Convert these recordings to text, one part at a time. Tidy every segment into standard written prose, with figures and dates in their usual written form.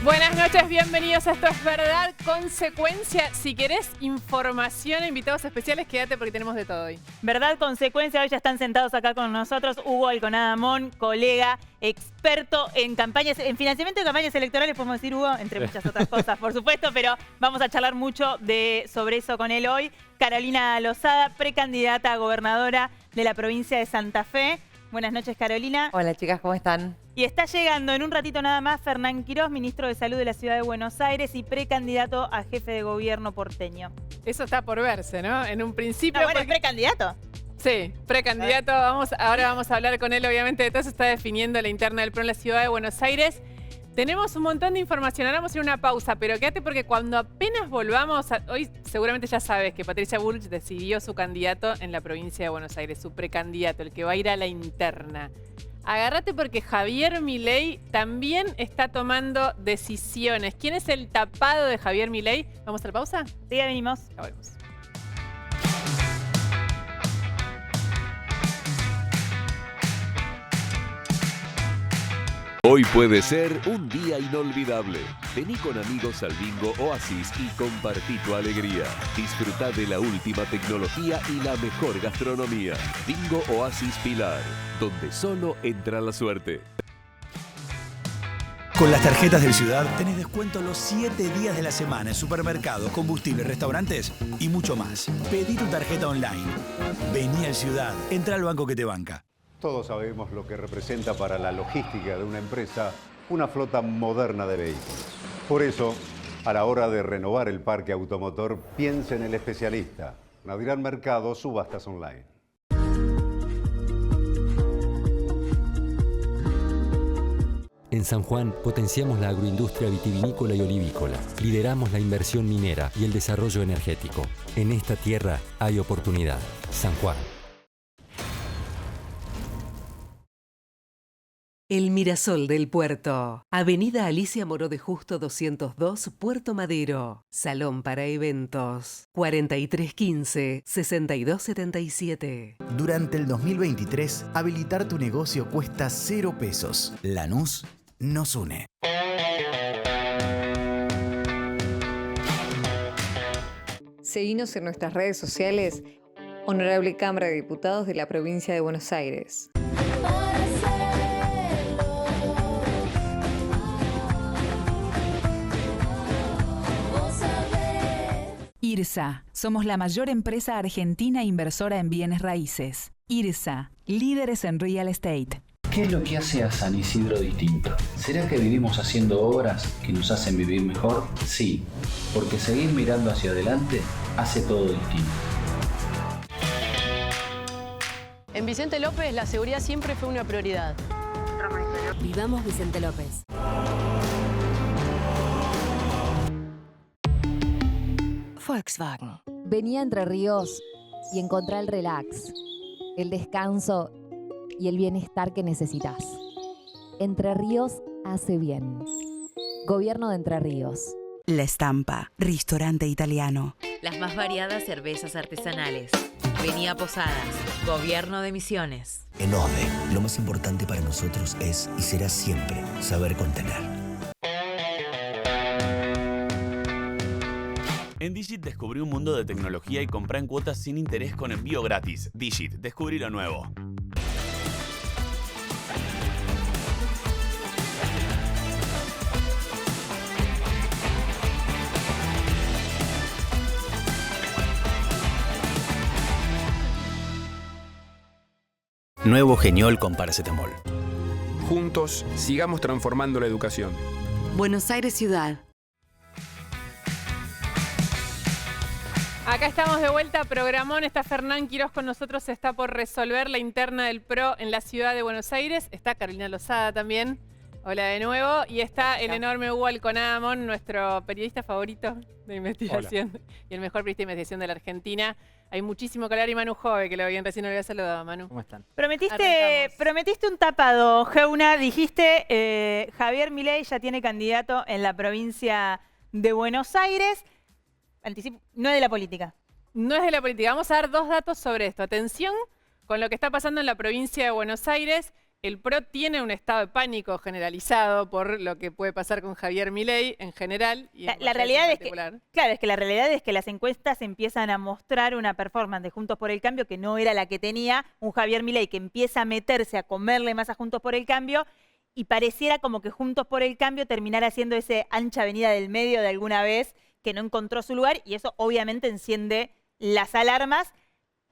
Buenas noches, bienvenidos a Esto es Verdad, Consecuencia. Si querés información, invitados especiales, quédate porque tenemos de todo hoy. Verdad, Consecuencia, hoy ya están sentados acá con nosotros Hugo Alconada Mon, colega, experto en campañas, en financiamiento de campañas electorales, podemos decir, Hugo, entre muchas otras cosas, por supuesto, pero vamos a charlar mucho sobre eso con él hoy. Carolina Lozada, precandidata a gobernadora de la provincia de Santa Fe. Buenas noches, Carolina. Hola, chicas, ¿cómo están? Y está llegando en un ratito nada más Fernán Quirós, ministro de Salud de la Ciudad de Buenos Aires y precandidato a jefe de gobierno porteño. Eso está por verse, ¿no? En un principio... No, bueno, ¿es precandidato? Sí, precandidato. Ahora vamos a hablar con él, obviamente, de todo eso. Está definiendo la interna del PRO en la Ciudad de Buenos Aires. Tenemos un montón de información. Ahora vamos a ir a una pausa, pero quédate porque cuando apenas volvamos... Hoy seguramente ya sabes que Patricia Bullrich decidió su candidato en la provincia de Buenos Aires, su precandidato, el que va a ir a la interna. Agárrate porque Javier Milei también está tomando decisiones. ¿Quién es el tapado de Javier Milei? ¿Vamos a la pausa? Sí, ya venimos. Ya volvemos. Hoy puede ser un día inolvidable. Vení con amigos al Bingo Oasis y compartí tu alegría. Disfruta de la última tecnología y la mejor gastronomía. Bingo Oasis Pilar, donde solo entra la suerte. Con las tarjetas del Ciudad tenés descuento los 7 días de la semana en supermercados, combustibles, restaurantes y mucho más. Pedí tu tarjeta online. Vení al Ciudad. Entra al banco que te banca. Todos sabemos lo que representa para la logística de una empresa una flota moderna de vehículos. Por eso, a la hora de renovar el parque automotor, piense en el especialista. Naviral Mercado, subastas online. En San Juan potenciamos la agroindustria vitivinícola y olivícola. Lideramos la inversión minera y el desarrollo energético. En esta tierra hay oportunidad. San Juan. El Mirasol del Puerto. Avenida Alicia Moró de Justo 202, Puerto Madero. Salón para eventos. 4315-6277. Durante el 2023, habilitar tu negocio cuesta 0 pesos. Lanús nos une. Seguinos en nuestras redes sociales. Honorable Cámara de Diputados de la Provincia de Buenos Aires. IRSA. Somos la mayor empresa argentina inversora en bienes raíces. IRSA. Líderes en real estate. ¿Qué es lo que hace a San Isidro distinto? ¿Será que vivimos haciendo obras que nos hacen vivir mejor? Sí, porque seguir mirando hacia adelante hace todo distinto. En Vicente López la seguridad siempre fue una prioridad. Vivamos Vicente López. Volkswagen. Vení a Entre Ríos y encontrá el relax, el descanso y el bienestar que necesitas. Entre Ríos hace bien. Gobierno de Entre Ríos. La Estampa, restaurante italiano. Las más variadas cervezas artesanales. Vení a Posadas, Gobierno de Misiones. En OSDE, lo más importante para nosotros es y será siempre saber contener. En Digit descubrí un mundo de tecnología y comprá en cuotas sin interés con envío gratis. Digit, descubrí lo nuevo. Nuevo Geniol con paracetamol. Juntos, sigamos transformando la educación. Buenos Aires Ciudad. Acá estamos de vuelta, programón. Está Fernán Quirós con nosotros, está por resolver la interna del PRO en la Ciudad de Buenos Aires. Está Carolina Lozada también. Hola de nuevo. Y está el enorme Hugo Alconada Mon, nuestro periodista favorito de investigación. Hola. Y el mejor periodista de investigación de la Argentina. Hay muchísimo que hablar y Manu Jove, que lo bien recién lo había saludado, Manu. ¿Cómo están? Prometiste un tapado, Geuna. Dijiste, Javier Milei ya tiene candidato en la provincia de Buenos Aires. No es de la política. No es de la política. Vamos a dar dos datos sobre esto. Atención con lo que está pasando en la provincia de Buenos Aires. el PRO tiene un estado de pánico generalizado por lo que puede pasar con Javier Milei en general. Y la realidad es que, claro, es que la realidad es que las encuestas empiezan a mostrar una performance de Juntos por el Cambio que no era la que tenía un Javier Milei que empieza a meterse, a comerle más a Juntos por el Cambio, y pareciera como que Juntos por el Cambio terminara haciendo ese ancha avenida del medio de alguna vez que no encontró su lugar, y eso obviamente enciende las alarmas.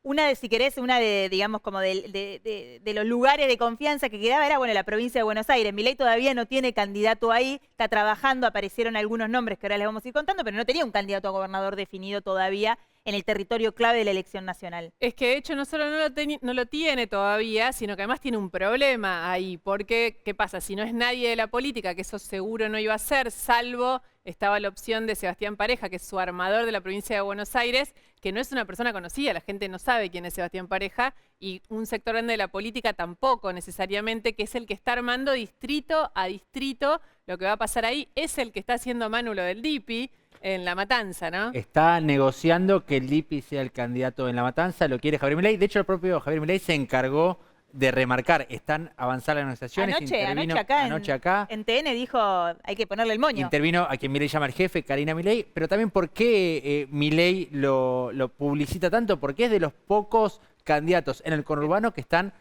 Una de, si querés, una de, digamos, como de los lugares de confianza que quedaba era, bueno, la provincia de Buenos Aires. Milei todavía no tiene candidato ahí, está trabajando, aparecieron algunos nombres que ahora les vamos a ir contando, pero no tenía un candidato a gobernador definido todavía en el territorio clave de la elección nacional. Es que de hecho no solo no lo tiene todavía, sino que además tiene un problema ahí, porque ¿qué pasa? Si no es nadie de la política, que eso seguro no iba a ser, salvo estaba la opción de Sebastián Pareja, que es su armador de la provincia de Buenos Aires, que no es una persona conocida, la gente no sabe quién es Sebastián Pareja, y un sector grande de la política tampoco necesariamente, que es el que está armando distrito a distrito. Lo que va a pasar ahí es el que está haciendo Manu lo del DIPI, en La Matanza, ¿no? Está negociando que el DIPI sea el candidato en La Matanza, lo quiere Javier Milei. De hecho, el propio Javier Milei se encargó de remarcar, están avanzando las negociaciones. Anoche acá en TN dijo, hay que ponerle el moño. Intervino a quien Milei llama el jefe, Karina Milei, pero también por qué Milei lo publicita tanto, porque es de los pocos candidatos en el conurbano que están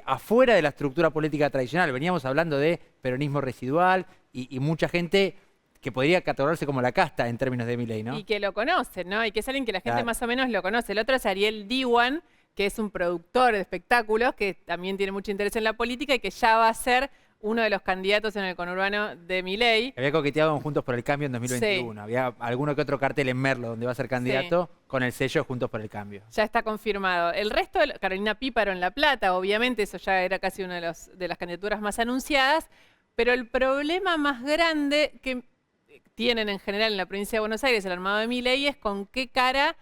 afuera de la estructura política tradicional. Veníamos hablando de peronismo residual y mucha gente que podría catalogarse como la casta en términos de Milei, ¿no? Y que lo conocen, ¿no? Y que es alguien que la gente más o menos lo conoce. El otro es Ariel Diwan, que es un productor de espectáculos, que también tiene mucho interés en la política y que ya va a ser uno de los candidatos en el conurbano de Milei. Había coqueteado con Juntos por el Cambio en 2021. Sí. Había alguno que otro cartel en Merlo donde va a ser candidato con el sello Juntos por el Cambio. Ya está confirmado. El resto, Carolina Píparo en La Plata, obviamente, eso ya era casi una de las candidaturas más anunciadas, pero el problema más grande que tienen en general en la provincia de Buenos Aires, el armado de Milei, es con qué cara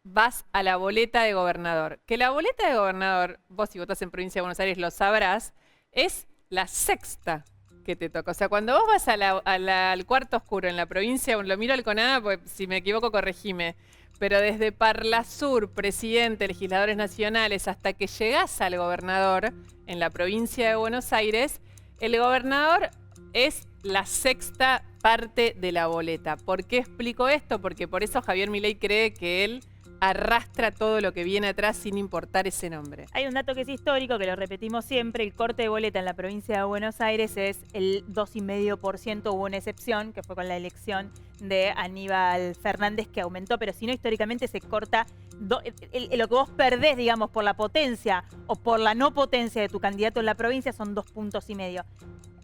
vas a la boleta de gobernador. Que la boleta de gobernador, vos si votás en provincia de Buenos Aires lo sabrás, es la sexta que te toca. O sea, cuando vos vas al cuarto oscuro en la provincia, lo miro al CONADA, pues si me equivoco corregime, pero desde Parlasur, presidente, legisladores nacionales, hasta que llegás al gobernador en la provincia de Buenos Aires, el gobernador es la sexta parte de la boleta. ¿Por qué explico esto? Porque por eso Javier Milei cree que él arrastra todo lo que viene atrás sin importar ese nombre. Hay un dato que es histórico, que lo repetimos siempre, el corte de boleta en la provincia de Buenos Aires es el 2,5%, hubo una excepción, que fue con la elección de Aníbal Fernández, que aumentó, pero si no, históricamente se corta lo que vos perdés, digamos, por la potencia o por la no potencia de tu candidato en la provincia son 2,5 puntos.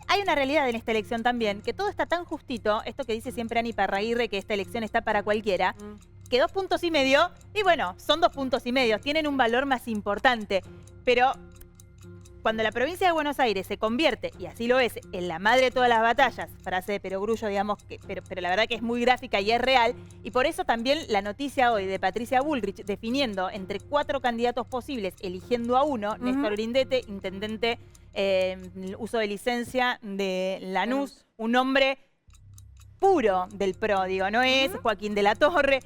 Hay una realidad en esta elección también, que todo está tan justito, esto que dice siempre Ani Parraguirre, que esta elección está para cualquiera, que 2,5 puntos, y bueno, son 2,5 puntos, tienen un valor más importante. Pero cuando la provincia de Buenos Aires se convierte, y así lo es, en la madre de todas las batallas, frase de Perogrullo, digamos, pero la verdad que es muy gráfica y es real, y por eso también la noticia hoy de Patricia Bullrich definiendo entre 4 candidatos posibles, eligiendo a uno, Néstor Brindete, intendente uso de licencia de Lanús, un hombre puro del PRO, digo, no es Joaquín de la Torre,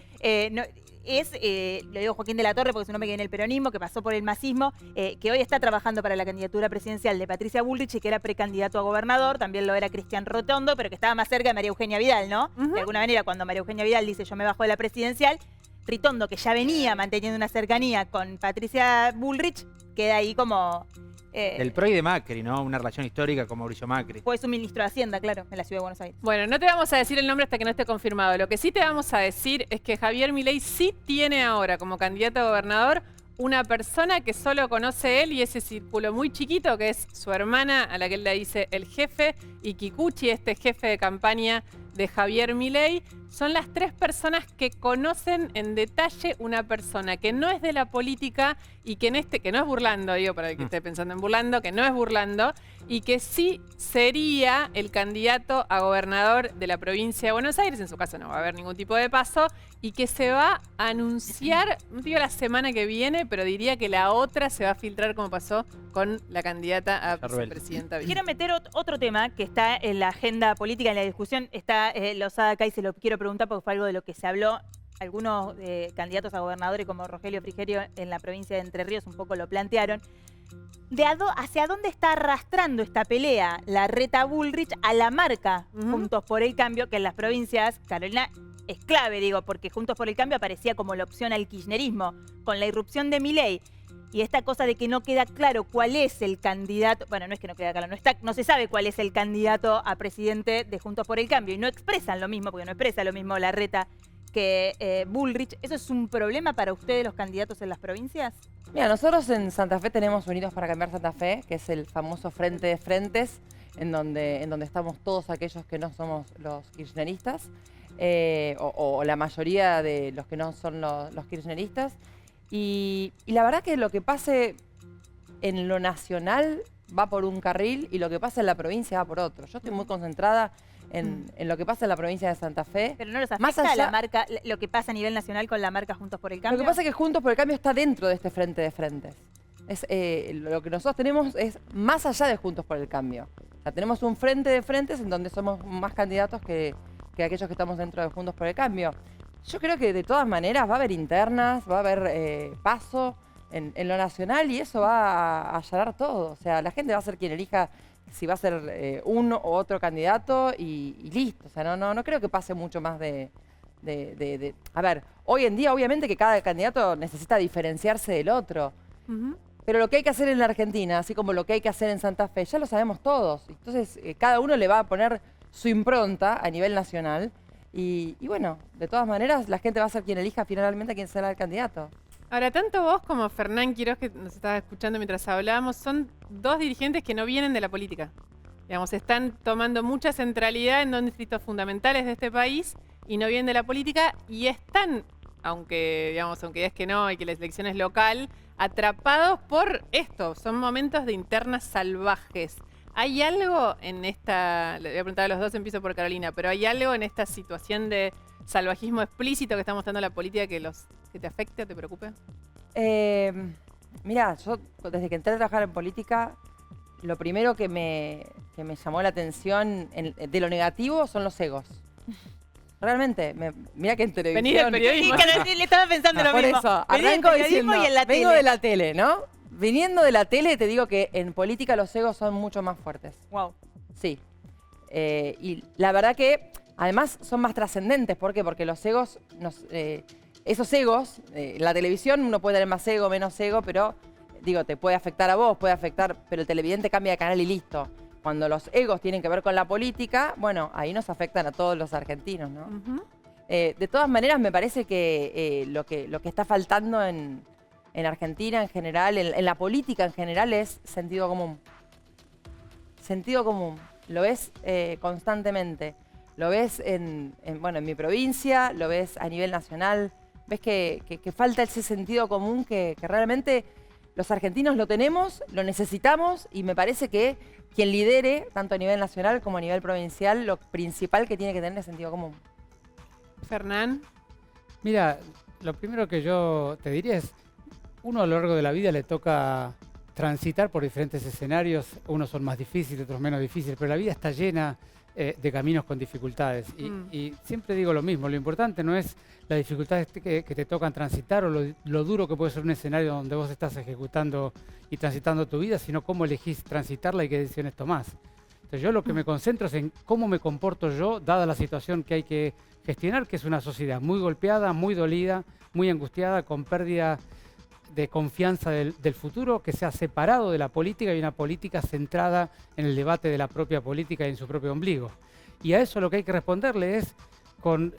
no, es, lo digo Joaquín de la Torre porque es un hombre que viene del peronismo, que pasó por el masismo, que hoy está trabajando para la candidatura presidencial de Patricia Bullrich y que era precandidato a gobernador, también lo era Cristian Rotondo, pero que estaba más cerca de María Eugenia Vidal, ¿no? De alguna manera, cuando María Eugenia Vidal dice yo me bajo de la presidencial, Ritondo, que ya venía manteniendo una cercanía con Patricia Bullrich, queda ahí como... del PRO y de Macri, ¿no? Una relación histórica con Mauricio Macri. Fue su ministro de Hacienda, claro, en la ciudad de Buenos Aires. Bueno, no te vamos a decir el nombre hasta que no esté confirmado. Lo que sí te vamos a decir es que Javier Milei sí tiene ahora como candidato a gobernador una persona que solo conoce él y ese círculo muy chiquito, que es su hermana, a la que él le dice el jefe, y Kikuchi, este jefe de campaña de Javier Milei. Son las 3 personas que conocen en detalle una persona que no es de la política y que que no es burlando, digo, para el que esté pensando en burlando, que no es burlando, y que sí sería el candidato a gobernador de la provincia de Buenos Aires. En su caso no va a haber ningún tipo de paso, y que se va a anunciar, no digo la semana que viene, pero diría que la otra se va a filtrar como pasó con la candidata a vicepresidenta. Quiero meter otro tema que está en la agenda política, en la discusión, está Lozada acá y se lo quiero preguntar porque fue algo de lo que se habló algunos candidatos a gobernadores como Rogelio Frigerio en la provincia de Entre Ríos un poco lo plantearon, ¿hacia dónde está arrastrando esta pelea Larreta Bullrich a la marca Juntos por el Cambio, que en las provincias, Carolina, es clave, digo, porque Juntos por el Cambio aparecía como la opción al kirchnerismo, con la irrupción de Milei y esta cosa de que no queda claro cuál es el candidato, bueno, no es que no queda claro, no se sabe cuál es el candidato a presidente de Juntos por el Cambio, y no expresan lo mismo, porque no expresa lo mismo Larreta que Bullrich. ¿Eso es un problema para ustedes, los candidatos en las provincias? Mira, nosotros en Santa Fe tenemos Unidos para Cambiar Santa Fe, que es el famoso frente de frentes, en donde estamos todos aquellos que no somos los kirchneristas, o la mayoría de los que no son los kirchneristas. Y la verdad que lo que pase en lo nacional va por un carril y lo que pasa en la provincia va por otro. Yo estoy muy concentrada en lo que pasa en la provincia de Santa Fe. ¿Pero no los afecta la marca, lo que pasa a nivel nacional con la marca Juntos por el Cambio? Lo que pasa es que Juntos por el Cambio está dentro de este frente de frentes. Lo que nosotros tenemos es más allá de Juntos por el Cambio. O sea, tenemos un frente de frentes en donde somos más candidatos que aquellos que estamos dentro de Juntos por el Cambio. Yo creo que de todas maneras va a haber internas, va a haber paso en lo nacional y eso va a allanar todo. O sea, la gente va a ser quien elija si va a ser uno u otro candidato y listo. O sea, no creo que pase mucho más de... A ver, hoy en día obviamente que cada candidato necesita diferenciarse del otro. Pero lo que hay que hacer en la Argentina, así como lo que hay que hacer en Santa Fe, ya lo sabemos todos. Entonces, cada uno le va a poner su impronta a nivel nacional. Y bueno, de todas maneras, la gente va a ser quien elija finalmente a quién será el candidato. Ahora, tanto vos como Fernán Quiroz, que nos estaba escuchando mientras hablábamos, son dos dirigentes que no vienen de la política. Digamos, están tomando mucha centralidad en dos distritos fundamentales de este país y no vienen de la política y están, aunque es que no y que la elección es local, atrapados por esto. Son momentos de internas salvajes. ¿Hay algo en esta, le voy a preguntar a los dos, empiezo por Carolina, pero hay algo en esta situación de salvajismo explícito que está mostrando la política que te afecte o te preocupe? Mirá, yo desde que entré a trabajar en política, lo primero que me llamó la atención de lo negativo son los egos. Realmente, mirá que en televisión... Vení del periodismo. Sí, le estaba pensando lo mismo. Por eso, arranco diciendo, vengo de la tele, ¿no? Viniendo de la tele, te digo que en política los egos son mucho más fuertes. Wow. Sí. Y la verdad que, además, son más trascendentes. ¿Por qué? Porque los egos, esos egos, la televisión uno puede tener más ego, menos ego, pero, digo, te puede afectar a vos, puede afectar, pero el televidente cambia de canal y listo. Cuando los egos tienen que ver con la política, bueno, ahí nos afectan a todos los argentinos, ¿no? De todas maneras, me parece que lo que está faltando en Argentina en general, en la política en general, es sentido común. Sentido común. Lo ves constantemente. Lo ves en mi provincia, lo ves a nivel nacional. Ves que falta ese sentido común que realmente los argentinos lo tenemos, lo necesitamos y me parece que quien lidere, tanto a nivel nacional como a nivel provincial, lo principal que tiene que tener es sentido común. Fernán. Mira, lo primero que yo te diría es, uno a lo largo de la vida le toca transitar por diferentes escenarios, unos son más difíciles, otros menos difíciles, pero la vida está llena de caminos con dificultades. Y siempre digo lo mismo, lo importante no es las dificultades que te tocan transitar o lo duro que puede ser un escenario donde vos estás ejecutando y transitando tu vida, sino cómo elegís transitarla y qué decisiones tomás. Entonces yo lo que me concentro es en cómo me comporto yo, dada la situación que hay que gestionar, que es una sociedad muy golpeada, muy dolida, muy angustiada, con pérdida de confianza del futuro, que se ha separado de la política y una política centrada en el debate de la propia política y en su propio ombligo. Y a eso lo que hay que responderle es con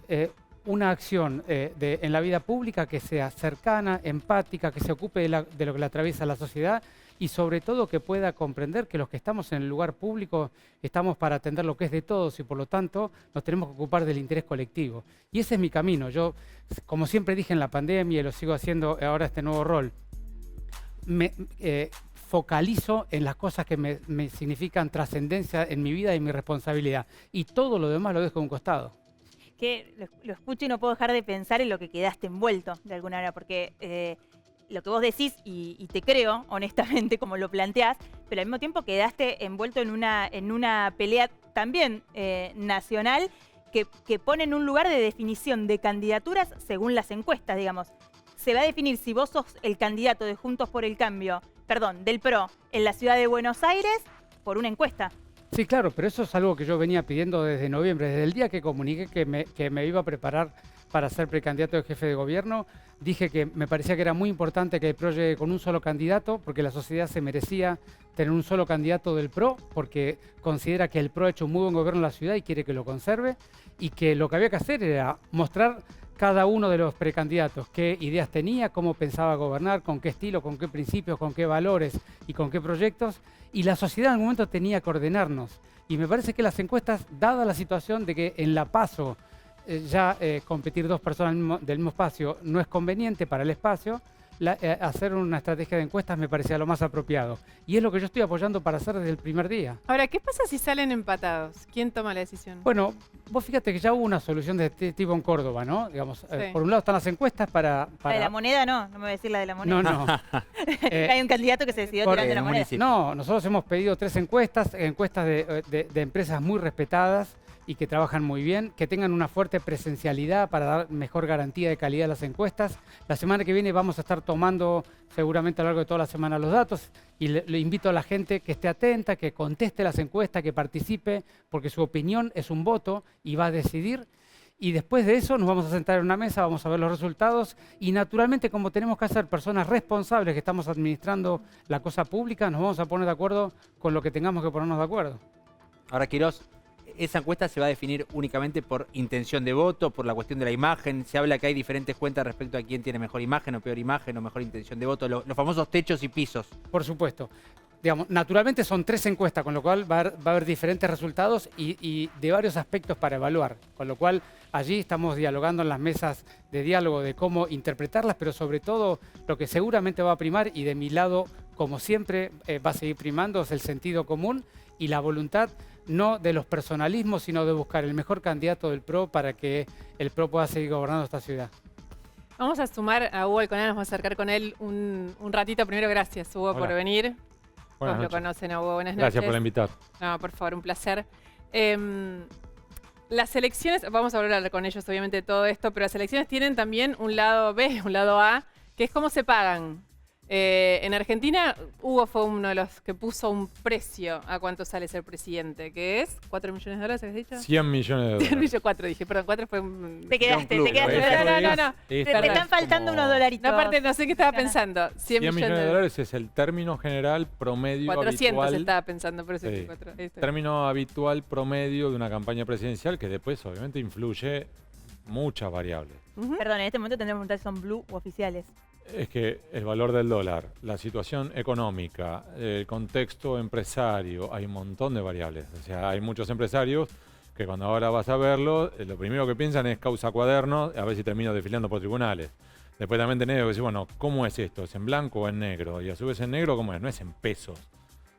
una acción en la vida pública que sea cercana, empática, que se ocupe de lo que le atraviesa la sociedad y sobre todo que pueda comprender que los que estamos en el lugar público estamos para atender lo que es de todos y por lo tanto nos tenemos que ocupar del interés colectivo. Y ese es mi camino. Yo, como siempre dije en la pandemia y lo sigo haciendo ahora este nuevo rol, me focalizo en las cosas que me significan trascendencia en mi vida y mi responsabilidad. Y todo lo demás lo dejo a un costado. Que lo escucho y no puedo dejar de pensar en lo que quedaste envuelto de alguna manera, porque lo que vos decís, y te creo honestamente como lo planteás, pero al mismo tiempo quedaste envuelto en una pelea también nacional que pone en un lugar de definición de candidaturas según las encuestas, digamos. Se va a definir si vos sos el candidato de Juntos por el Cambio, perdón, del PRO, en la ciudad de Buenos Aires, por una encuesta. Sí, claro, pero eso es algo que yo venía pidiendo desde noviembre, desde el día que comuniqué que me iba a preparar para ser precandidato de jefe de gobierno. Dije que me parecía que era muy importante que el PRO llegue con un solo candidato, porque la sociedad se merecía tener un solo candidato del PRO, porque considera que el PRO ha hecho un muy buen gobierno en la ciudad y quiere que lo conserve, y que lo que había que hacer era mostrar cada uno de los precandidatos qué ideas tenía, cómo pensaba gobernar, con qué estilo, con qué principios, con qué valores y con qué proyectos, y la sociedad en algún momento tenía que ordenarnos. Y me parece que las encuestas, dada la situación de que en la PASO competir dos personas del mismo espacio no es conveniente para el espacio, hacer una estrategia de encuestas me parecía lo más apropiado. Y es lo que yo estoy apoyando para hacer desde el primer día. Ahora, ¿qué pasa si salen empatados? ¿Quién toma la decisión? Bueno, vos fíjate que ya hubo una solución de este tipo en Córdoba, ¿no? Digamos, por un lado están las encuestas para... La de la moneda no me voy a decir la de la moneda. No. Hay un candidato que se decidió tirar de la moneda. No, nosotros hemos pedido 3 encuestas de empresas muy respetadas y que trabajan muy bien, que tengan una fuerte presencialidad para dar mejor garantía de calidad a las encuestas. La semana que viene vamos a estar tomando seguramente a lo largo de toda la semana los datos y le invito a la gente que esté atenta, que conteste las encuestas, que participe, porque su opinión es un voto y va a decidir. Y después de eso nos vamos a sentar en una mesa, vamos a ver los resultados y naturalmente, como tenemos que ser personas responsables que estamos administrando la cosa pública, nos vamos a poner de acuerdo con lo que tengamos que ponernos de acuerdo. Ahora, Quirós, esa encuesta se va a definir únicamente por intención de voto, por la cuestión de la imagen. Se habla que hay diferentes cuentas respecto a quién tiene mejor imagen o peor imagen o mejor intención de voto, los famosos techos y pisos. Por supuesto. Digamos, naturalmente son 3 encuestas, con lo cual va a haber diferentes resultados y de varios aspectos para evaluar. Con lo cual allí estamos dialogando en las mesas de diálogo de cómo interpretarlas, pero sobre todo lo que seguramente va a primar y de mi lado, como siempre, va a seguir primando es el sentido común y la voluntad no de los personalismos, sino de buscar el mejor candidato del PRO para que el PRO pueda seguir gobernando esta ciudad. Vamos a sumar a Hugo Alconada, nos vamos a acercar con él un ratito. Primero, gracias, Hugo, por venir. Todos lo conocen a Hugo, buenas noches. Gracias por invitar. No, por favor, un placer. Las elecciones, vamos a hablar con ellos obviamente de todo esto, pero las elecciones tienen también un lado B, un lado A, que es cómo se pagan. En Argentina, Hugo fue uno de los que puso un precio a cuánto sale ser presidente, que es $4 millones, ¿has dicho? 100 millones de dólares. 4 dije, perdón, 4 fue un... Te quedaste. No. Te están faltando unos dolaritos. No, aparte, no sé qué estaba pensando. 100 millones de dólares es el término general promedio 400 habitual. estaba pensando, por eso sí. 4. Término habitual promedio de una campaña presidencial que después obviamente influye muchas variables. Perdón, en este momento tendremos que preguntar si son blue o oficiales. Es que el valor del dólar, la situación económica, el contexto empresario, hay un montón de variables. O sea, hay muchos empresarios que cuando ahora vas a verlo, lo primero que piensan es causa cuaderno, a ver si termino desfilando por tribunales. Después también tenés que decir, bueno, ¿cómo es esto? ¿Es en blanco o en negro? Y a su vez en negro, ¿cómo es? No es en pesos.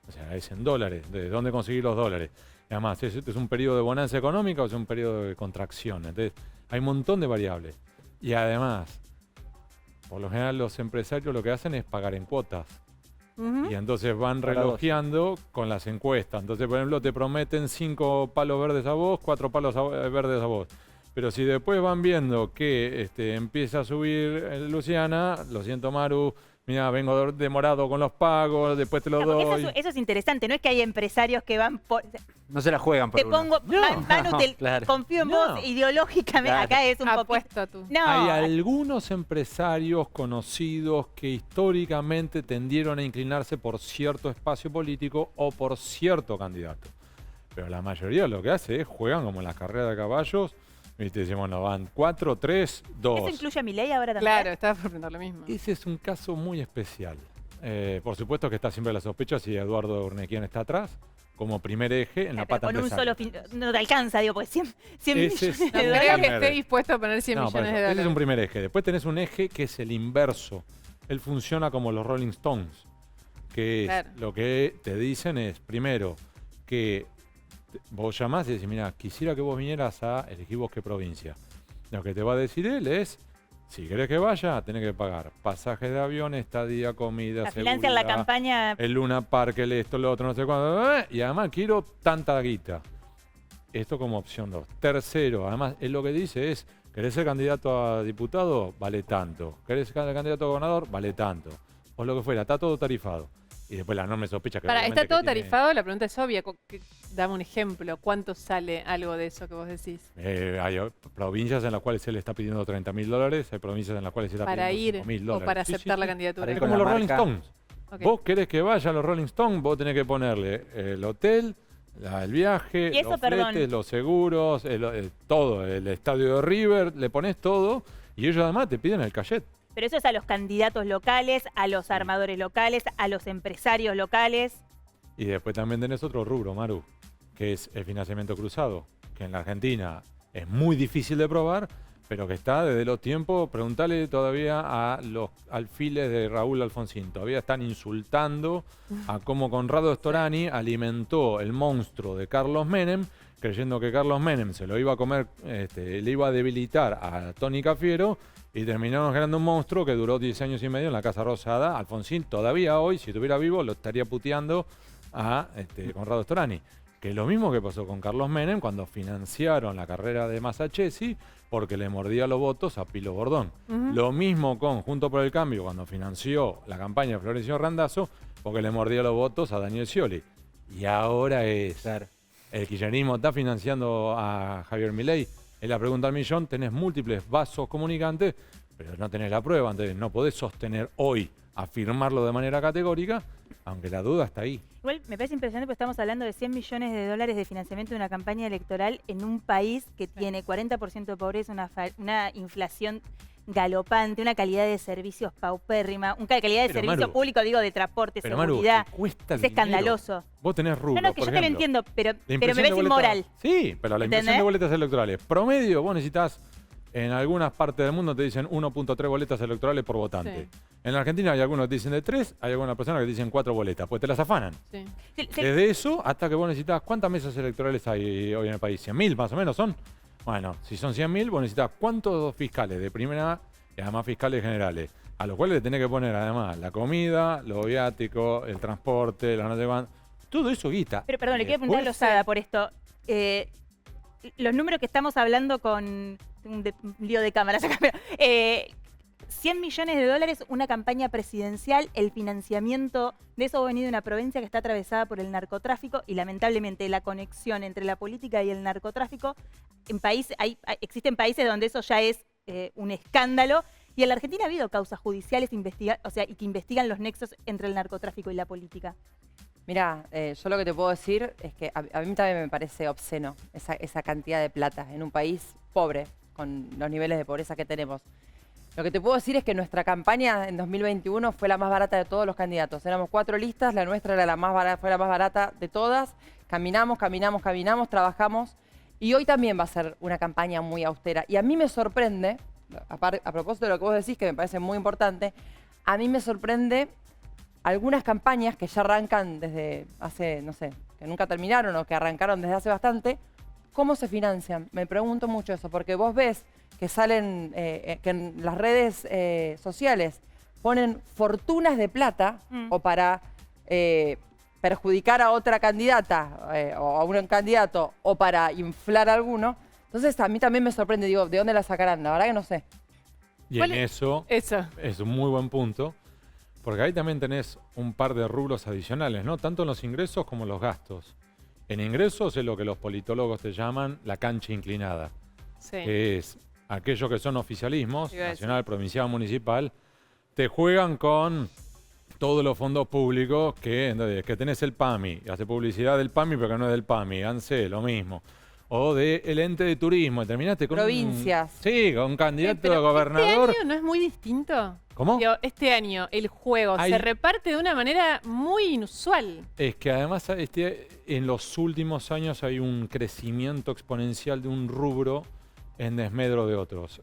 O sea, es en dólares. ¿De dónde conseguir los dólares? Y además, ¿es un periodo de bonanza económica o es un periodo de contracción? Entonces, hay un montón de variables. Y además, por lo general los empresarios lo que hacen es pagar en cuotas. Y entonces van relojeando con las encuestas. Entonces, por ejemplo, te prometen 5 palos verdes a vos, 4 palos verdes a vos. Pero si después van viendo que empieza a subir Luciana, lo siento Maru, mira, vengo demorado con los pagos, después te lo doy. Eso es interesante, no es que hay empresarios que van por... No se la juegan por Te pongo, Manu, claro. Confío en vos ideológicamente, Claro. acá es un Apuesto tú. No, Hay algunos empresarios conocidos que históricamente tendieron a inclinarse por cierto espacio político o por cierto candidato. Pero la mayoría lo que hace es juegan como en las carreras de caballos. Viste, decimos, no, van 4, 3, 2. ¿Eso incluye a Milei ahora también? Claro, estaba por preguntar lo mismo. Ese es un caso muy especial. Por supuesto que está siempre la sospecha si Eduardo Urnequian está atrás, como primer eje en la pata con un empresaria. no te alcanza, digo, porque 100 millones de No dólares. creo que esté dispuesto a poner 100 millones de dólares. Ese es un primer eje. Después tenés un eje que es el inverso. Él funciona como los Rolling Stones, que es lo que te dicen es, primero, que vos llamás y decís, mira, quisiera que vos vinieras a elegir vos qué provincia. Lo que te va a decir él es, si querés que vaya, tenés que pagar pasajes de avión, estadía, comida, Financian la campaña. el Luna Park, el esto, lo otro, no sé cuándo. Y además quiero tanta guita. esto como opción 2. Tercero, además, él lo que dice es, ¿querés ser candidato a diputado? Vale tanto. ¿Querés ser candidato a gobernador? Vale tanto. O lo que fuera, está todo tarifado. Y después la enorme sospecha que... ¿Está todo tarifado? La pregunta es obvia. Dame un ejemplo. ¿Cuánto sale algo de eso que vos decís? Hay provincias en las cuales se le está pidiendo $30.000, hay provincias en las cuales se está pidiendo $5.000. ¿O para aceptar la candidatura? Es como los Rolling Stones. Okay. Vos querés que vayan los Rolling Stones, vos tenés que ponerle el hotel, el viaje, ¿Y eso, los fletes, los seguros, todo, el estadio de River, le pones todo y ellos además te piden el cachet. Pero eso es a los candidatos locales, a los armadores locales, a los empresarios locales. Y después también tenés otro rubro, Maru, que es el financiamiento cruzado, que en la Argentina es muy difícil de probar, pero que está desde los tiempos, preguntale todavía a los alfiles de Raúl Alfonsín, todavía están insultando a cómo Conrado Storani alimentó el monstruo de Carlos Menem, creyendo que Carlos Menem se lo iba a comer, le iba a debilitar a Tony Cafiero, y terminaron generando un monstruo que duró 10 años y medio en la Casa Rosada. Alfonsín todavía hoy, si estuviera vivo, lo estaría puteando a Conrado Storani. Que es lo mismo que pasó con Carlos Menem cuando financiaron la carrera de Masachesi porque le mordía los votos a Pilo Bordón. Lo mismo con Juntos por el Cambio cuando financió la campaña de Florencio Randazzo porque le mordía los votos a Daniel Scioli. Y ahora es... El kirchnerismo está financiando a Javier Milei. Es la pregunta al millón, tenés múltiples vasos comunicantes, pero no tenés la prueba, entonces no podés sostener hoy, afirmarlo de manera categórica, aunque la duda está ahí. Igual me parece impresionante porque estamos hablando de $100 millones de financiamiento de una campaña electoral en un país que tiene 40% de pobreza, una inflación galopante, una calidad de servicios paupérrima, una calidad de servicio público, digo, de transporte, seguridad. Maru, cuesta es escandaloso. Vos tenés rubro, No, que por yo te lo ejemplo, entiendo, pero me parece inmoral. Sí, pero la impresión de boletas electorales. Promedio, vos necesitas, en algunas partes del mundo te dicen 1.3 boletas electorales por votante. Sí. En la Argentina hay algunos que te dicen de 3, hay algunas personas que te dicen 4 boletas, pues te las afanan. Sí. Desde eso hasta que vos necesitas, ¿cuántas mesas electorales hay hoy en el país? ¿100.000 más o menos son? Bueno, si son 100.000, vos necesitas ¿cuántos fiscales de primera y además fiscales generales? A los cuales le tenés que poner además la comida, los viáticos, el transporte, la no sé cuánto. Todo eso guita. Pero perdón, le quiero preguntar a Lozada por esto. Los números que estamos hablando con un lío de cámaras acá, pero, $100 millones, una campaña presidencial, el financiamiento de eso ha venido de una provincia que está atravesada por el narcotráfico y lamentablemente la conexión entre la política y el narcotráfico, existen países donde eso ya es un escándalo. Y en la Argentina ha habido causas judiciales y que investigan los nexos entre el narcotráfico y la política. Mira, yo lo que te puedo decir es que a mí también me parece obsceno esa cantidad de plata en un país pobre, con los niveles de pobreza que tenemos. Lo que te puedo decir es que nuestra campaña en 2021 fue la más barata de todos los candidatos. Éramos 4 listas, la nuestra era fue la más barata de todas. Caminamos, trabajamos. Y hoy también va a ser una campaña muy austera. Y a mí me sorprende, a propósito de lo que vos decís, que me parece muy importante, a mí me sorprende algunas campañas que ya arrancan desde hace, no sé, que nunca terminaron o que arrancaron desde hace bastante, ¿cómo se financian? Me pregunto mucho eso, porque vos ves que salen, que en las redes sociales ponen fortunas de plata o para perjudicar a otra candidata o a un candidato o para inflar a alguno. Entonces a mí también me sorprende, digo, ¿de dónde la sacarán? La verdad que no sé. Y en eso es un muy buen punto, porque ahí también tenés un par de rubros adicionales, ¿no? Tanto en los ingresos como en los gastos. En ingresos es lo que los politólogos te llaman la cancha inclinada, que es aquellos que son oficialismos, nacional, provincial, municipal, te juegan con todos los fondos públicos que tenés el PAMI, hace publicidad del PAMI pero que no es del PAMI, ANSE, lo mismo. O del ente de turismo, terminaste con provincias. Con un candidato a gobernador. ¿Este año no es muy distinto? ¿Cómo? Este año el juego se reparte de una manera muy inusual. Es que además en los últimos años hay un crecimiento exponencial de un rubro en desmedro de otros.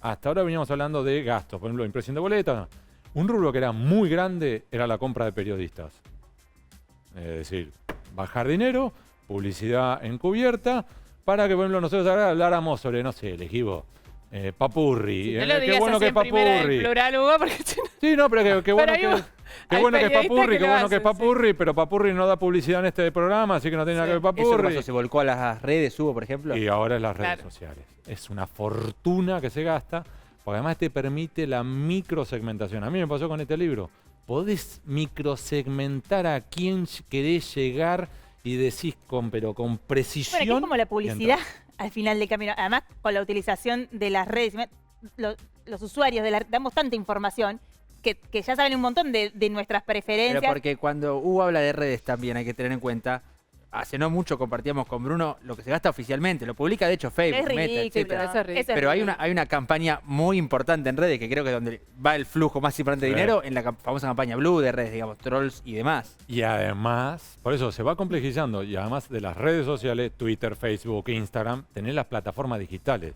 Hasta ahora veníamos hablando de gastos, por ejemplo, impresión de boletas. Un rubro que era muy grande era la compra de periodistas. Es decir, bajar dinero, publicidad encubierta, para que, por ejemplo, nosotros ahora habláramos sobre, no sé, elegimos Papurri. No lo qué bueno que es Papurri. En plural, Hugo, porque... Sí, no, pero qué bueno que... Qué Hay bueno que es periodistas Papurri, que qué lo bueno que es hacen, Papurri, pero Papurri no da publicidad en este programa, así que no tiene nada que ver ¿Eso qué Papurri. pasó? ¿Se volcó a las redes, Hugo, por ejemplo? Y ahora es las redes Claro. sociales. Es una fortuna que se gasta, porque además te permite la microsegmentación. A mí me pasó con este libro. Podés microsegmentar a quién querés llegar y decís pero con precisión. Bueno, que es como la y publicidad entrás. al final del camino. Además, con la utilización de las redes, los usuarios damos tanta información que ya saben un montón de nuestras preferencias. Pero porque cuando Hugo habla de redes también hay que tener en cuenta, hace no mucho compartíamos con Bruno lo que se gasta oficialmente, lo publica de hecho Facebook, Es Meta, ridículo, etcétera. eso es ridículo. Pero hay una campaña muy importante en redes, que creo que es donde va el flujo más importante de Sí. dinero, en la famosa campaña Blue de redes, digamos, trolls y demás. Y además, por eso se va complejizando, y además de las redes sociales, Twitter, Facebook, Instagram, tenés las plataformas digitales,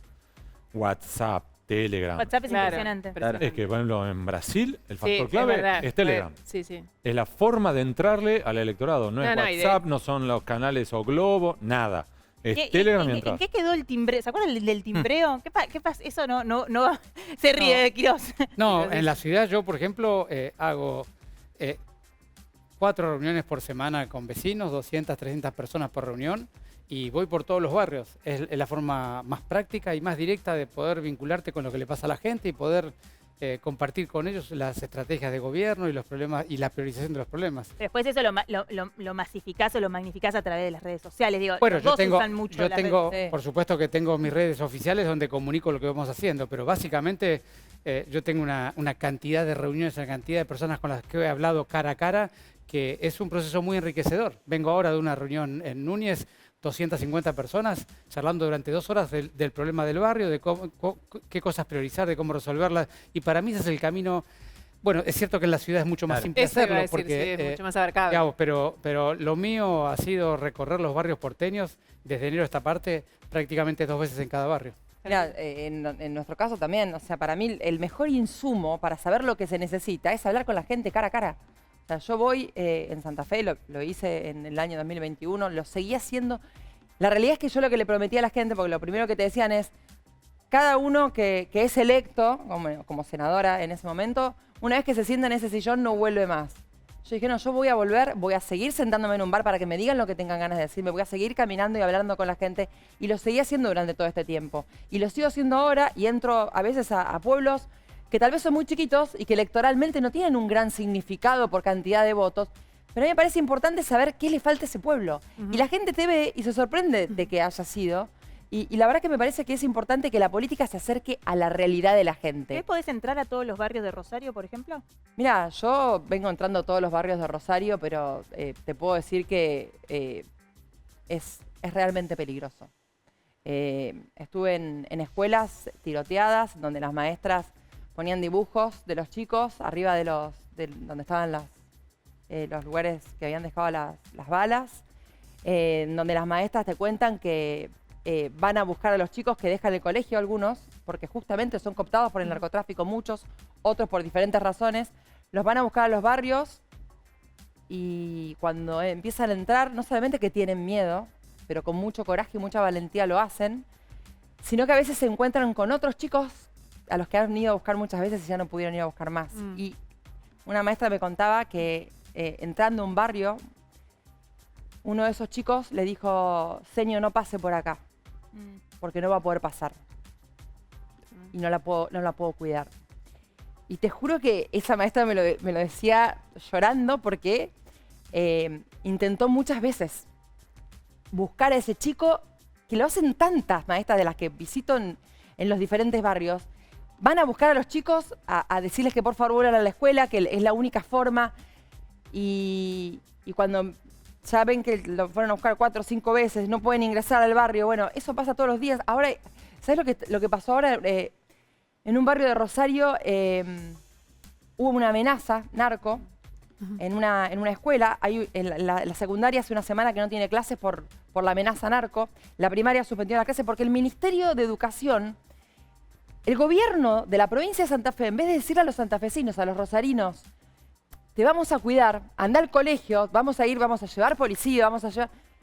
WhatsApp, Telegram. WhatsApp es Claro, impresionante. Es que, por ejemplo, en Brasil el factor es clave verdad. es Telegram. Sí, sí. Es la forma de entrarle al electorado. No es No, y de- WhatsApp, no son los canales o Globo, nada. Es Telegram y ¿En entras. qué quedó el timbreo? ¿Se acuerdan del timbreo? ¿Qué pasa? Eso no se ríe de Quirós. No, en la ciudad yo, por ejemplo, hago 4 reuniones por semana con vecinos, 200, 300 personas por reunión, y voy por todos los barrios. Es la forma más práctica y más directa de poder vincularte con lo que le pasa a la gente y poder compartir con ellos las estrategias de gobierno y los problemas y la priorización de los problemas. Después eso lo masificás o lo magnificás a través de las redes sociales. Digo, Bueno, los yo dos tengo, usan mucho las redes. por supuesto que tengo mis redes oficiales donde comunico lo que vamos haciendo, pero básicamente yo tengo una cantidad de reuniones, una cantidad de personas con las que he hablado cara a cara, que es un proceso muy enriquecedor. Vengo ahora de una reunión en Núñez, 250 personas, charlando durante 2 horas del problema del barrio, de qué cosas priorizar, de cómo resolverlas, y para mí ese es el camino. Bueno, es cierto que en la ciudad es mucho más simple Eso iba a hacerlo, decir, porque sí, es mucho más abarcable. digamos, pero lo mío ha sido recorrer los barrios porteños desde enero a esta parte, prácticamente 2 veces en cada barrio. Mira, en nuestro caso también, o sea, para mí el mejor insumo para saber lo que se necesita es hablar con la gente cara a cara. O sea, yo voy en Santa Fe, lo hice en el año 2021, lo seguí haciendo. La realidad es que yo lo que le prometí a la gente, porque lo primero que te decían es, cada uno que es electo, como senadora en ese momento, una vez que se sienta en ese sillón no vuelve más. Yo dije, no, yo voy a volver, voy a seguir sentándome en un bar para que me digan lo que tengan ganas de decirme, voy a seguir caminando y hablando con la gente, y lo seguí haciendo durante todo este tiempo. Y lo sigo haciendo ahora, y entro a veces a pueblos que tal vez son muy chiquitos y que electoralmente no tienen un gran significado por cantidad de votos, pero a mí me parece importante saber qué le falta a ese pueblo. Y la gente te ve y se sorprende de que haya sido. Y la verdad que me parece que es importante que la política se acerque a la realidad de la gente. ¿Podés entrar a todos los barrios de Rosario, por ejemplo? Mira, yo vengo entrando a todos los barrios de Rosario, pero te puedo decir que es realmente peligroso. Estuve en escuelas tiroteadas donde las maestras ponían dibujos de los chicos arriba de donde estaban los lugares que habían dejado las balas, donde las maestras te cuentan que van a buscar a los chicos que dejan el colegio, algunos, porque justamente son cooptados por el narcotráfico, muchos, otros por diferentes razones, los van a buscar a los barrios y cuando empiezan a entrar, no solamente que tienen miedo, pero con mucho coraje y mucha valentía lo hacen, sino que a veces se encuentran con otros chicos a los que han ido a buscar muchas veces y ya no pudieron ir a buscar más. Y una maestra me contaba que entrando a un barrio, uno de esos chicos le dijo, señor, no pase por acá, porque no va a poder pasar. Y no la puedo cuidar. Y te juro que esa maestra me lo decía llorando porque intentó muchas veces buscar a ese chico, que lo hacen tantas maestras de las que visito en los diferentes barrios. Van a buscar a los chicos a decirles que por favor vuelvan a la escuela, que es la única forma. Y cuando ya ven que lo fueron a buscar 4 o 5 veces, no pueden ingresar al barrio. Bueno, eso pasa todos los días. Ahora, ¿sabes lo que pasó ahora? En un barrio de Rosario hubo una amenaza narco en una escuela. En la secundaria hace una semana que no tiene clases por la amenaza narco. La primaria suspendió la clase porque el Ministerio de Educación, el gobierno de la provincia de Santa Fe, en vez de decirle a los santafesinos, a los rosarinos, te vamos a cuidar, anda al colegio, vamos a llevar policía,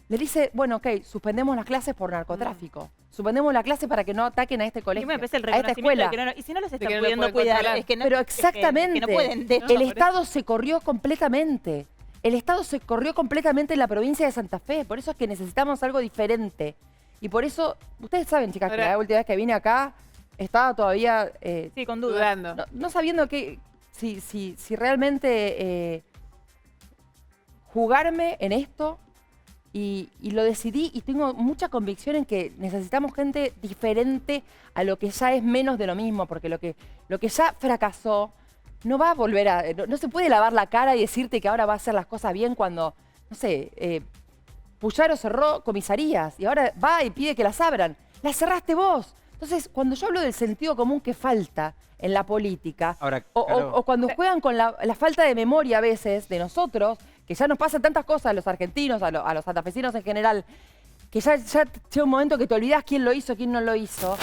les dice, bueno, ok, suspendemos las clases por narcotráfico. suspendemos la clase para que no ataquen a este colegio, y el a esta escuela. Y si no los están pudiendo cuidar, es que no, pero exactamente, es que no pueden, de hecho, el Estado se corrió completamente. El Estado se corrió completamente en la provincia de Santa Fe. Por eso es que necesitamos algo diferente. Y por eso, ustedes saben, chicas, que la última vez que vine acá estaba todavía... sí, con dudas. No sabiendo si realmente jugarme en esto. Y lo decidí y tengo mucha convicción en que necesitamos gente diferente a lo que ya es menos de lo mismo. Porque lo que ya fracasó no va a volver a... No se puede lavar la cara y decirte que ahora va a hacer las cosas bien cuando, no sé... Puyaro cerró comisarías y ahora va y pide que las abran. Las cerraste vos. Entonces, cuando yo hablo del sentido común que falta en la política, ahora, o cuando juegan con la falta de memoria a veces de nosotros, que ya nos pasan tantas cosas a los argentinos, a los santafesinos en general, que ya llega un momento que te olvidás quién lo hizo, quién no lo hizo.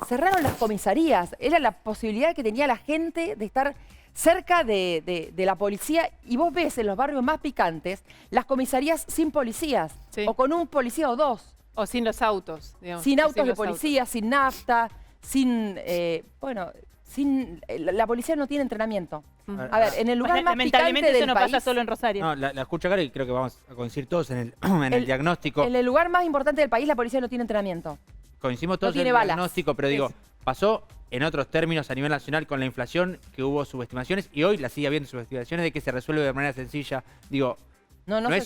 Cerraron las comisarías. Era la posibilidad que tenía la gente de estar cerca de la policía, y vos ves en los barrios más picantes las comisarías sin policías, o con un policía o dos. O sin los autos, digamos. Sin autos de policía, sin nafta, sin... la policía no tiene entrenamiento. A ver, en el lugar más picante del eso no país... pasa solo en Rosario. No, la escucho acá y creo que vamos a coincidir todos en el diagnóstico. En el lugar más importante del país la policía no tiene entrenamiento. Coincidimos todos en el diagnóstico, pero digo, pasó en otros términos a nivel nacional con la inflación, que hubo subestimaciones, y hoy la sigue habiendo subestimaciones de que se resuelve de manera sencilla. Digo, no me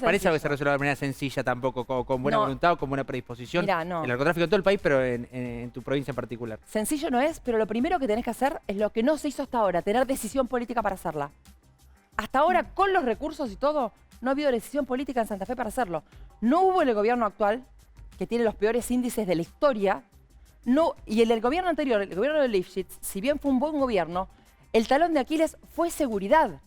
parece algo que se resuelva de manera sencilla tampoco, con buena voluntad o con buena predisposición. Mirá, el narcotráfico en todo el país, pero en tu provincia en particular. Sencillo no es, pero lo primero que tenés que hacer es lo que no se hizo hasta ahora, tener decisión política para hacerla. Hasta ahora, con los recursos y todo, no ha habido decisión política en Santa Fe para hacerlo. No hubo en el gobierno actual, que tiene los peores índices de la historia. No, y el gobierno anterior, el gobierno de Lifshitz, si bien fue un buen gobierno, el talón de Aquiles fue seguridad.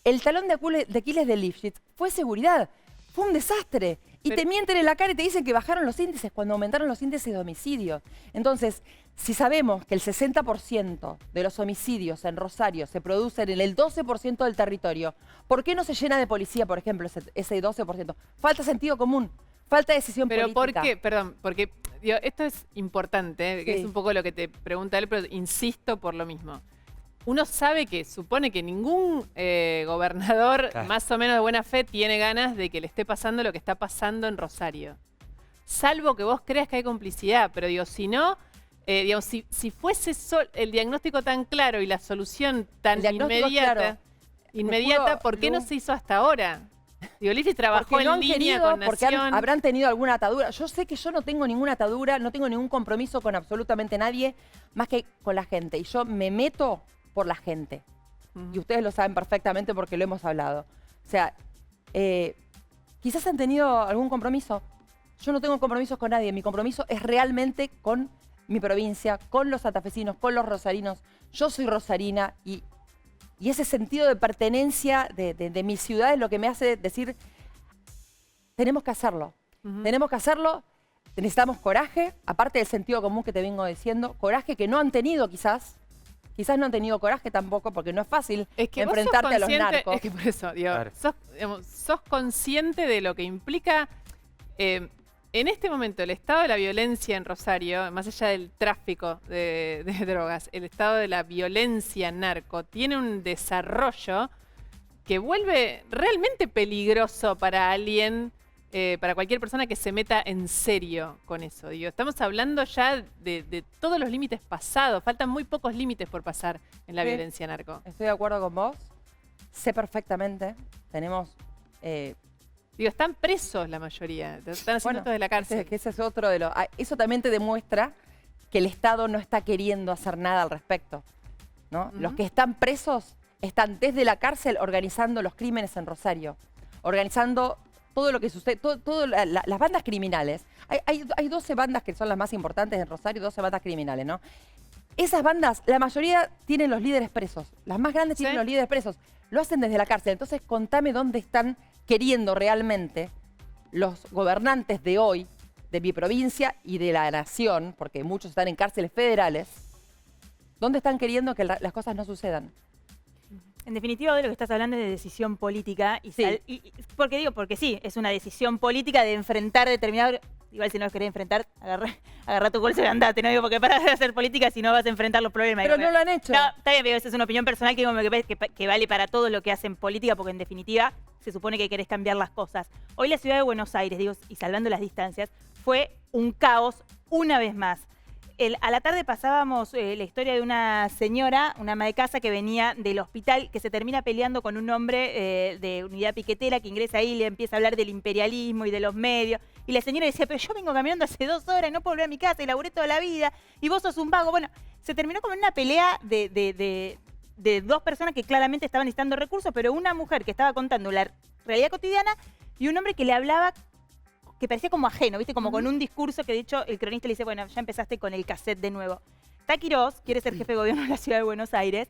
El talón de Aquiles de Lifshitz fue seguridad. Fue un desastre. Y te mienten en la cara y te dicen que bajaron los índices cuando aumentaron los índices de homicidios. Entonces, si sabemos que el 60% de los homicidios en Rosario se producen en el 12% del territorio, ¿por qué no se llena de policía, por ejemplo, ese 12%? Falta sentido común. Falta decisión política. ¿Pero por qué? Perdón, porque digo, esto es importante, que es un poco lo que te pregunta él, pero insisto por lo mismo. Uno sabe que supone que ningún gobernador más o menos de buena fe tiene ganas de que le esté pasando lo que está pasando en Rosario. Salvo que vos creas que hay complicidad, pero digo, si no, digamos, si fuese el diagnóstico tan claro y la solución tan inmediata, ¿por qué no se hizo hasta ahora? Digo, Lifshitz trabajó en línea con Nación. Porque habrán tenido alguna atadura. Yo sé que yo no tengo ninguna atadura, no tengo ningún compromiso con absolutamente nadie, más que con la gente. Y yo me meto por la gente. Y ustedes lo saben perfectamente porque lo hemos hablado. O sea, quizás han tenido algún compromiso. Yo no tengo compromisos con nadie. Mi compromiso es realmente con mi provincia, con los santafesinos, con los rosarinos. Yo soy rosarina y ese sentido de pertenencia de mi ciudad es lo que me hace decir, tenemos que hacerlo. Tenemos que hacerlo. Necesitamos coraje, aparte del sentido común que te vengo diciendo. Coraje que no han tenido quizás. Quizás no han tenido coraje tampoco, porque no es fácil enfrentarte a los narcos. Es que por eso, digo, sos consciente de lo que implica en este momento el estado de la violencia en Rosario, más allá del tráfico de drogas, el estado de la violencia narco tiene un desarrollo que vuelve realmente peligroso para alguien, para cualquier persona que se meta en serio con eso. Digo, estamos hablando ya de todos los límites pasados. Faltan muy pocos límites por pasar en la violencia narco. Estoy de acuerdo con vos. Sé perfectamente. Tenemos... Digo, están presos la mayoría. Están haciendo esto de la cárcel. Ese es otro de los... Eso también te demuestra que el Estado no está queriendo hacer nada al respecto, ¿no? Los que están presos están desde la cárcel organizando los crímenes en Rosario. Organizando todo lo que sucede, las bandas criminales. Hay 12 bandas que son las más importantes en Rosario, 12 bandas criminales, ¿no? Esas bandas, la mayoría tienen los líderes presos. Las más grandes tienen los líderes presos. Lo hacen desde la cárcel. Entonces, contame dónde están queriendo realmente los gobernantes de hoy, de mi provincia y de la nación, porque muchos están en cárceles federales, ¿dónde están queriendo que las cosas no sucedan? En definitiva, de lo que estás hablando es de decisión política. Porque sí, es una decisión política de enfrentar determinados... igual si no los querés enfrentar, agarrá tu bolsa y andate, no digo porque para de hacer política si no vas a enfrentar los problemas. Pero digo, no lo han hecho. No, está bien, pero esa es una opinión personal que, digo, que vale para todo lo que hacen política, porque en definitiva se supone que querés cambiar las cosas. Hoy la ciudad de Buenos Aires, digo, y salvando las distancias, fue un caos una vez más. A la tarde pasábamos la historia de una señora, una ama de casa que venía del hospital, que se termina peleando con un hombre de unidad piquetera que ingresa ahí y le empieza a hablar del imperialismo y de los medios. Y la señora decía, pero yo vengo caminando hace 2 horas y no puedo volver a mi casa y laburé toda la vida y vos sos un vago. Bueno, se terminó como en una pelea de 2 personas que claramente estaban necesitando recursos, pero una mujer que estaba contando la realidad cotidiana y un hombre que le hablaba que parecía como ajeno, ¿viste? Como con un discurso que de hecho el cronista le dice, bueno, ya empezaste con el cassette de nuevo. Está Quirós, quiere ser jefe de gobierno de la ciudad de Buenos Aires.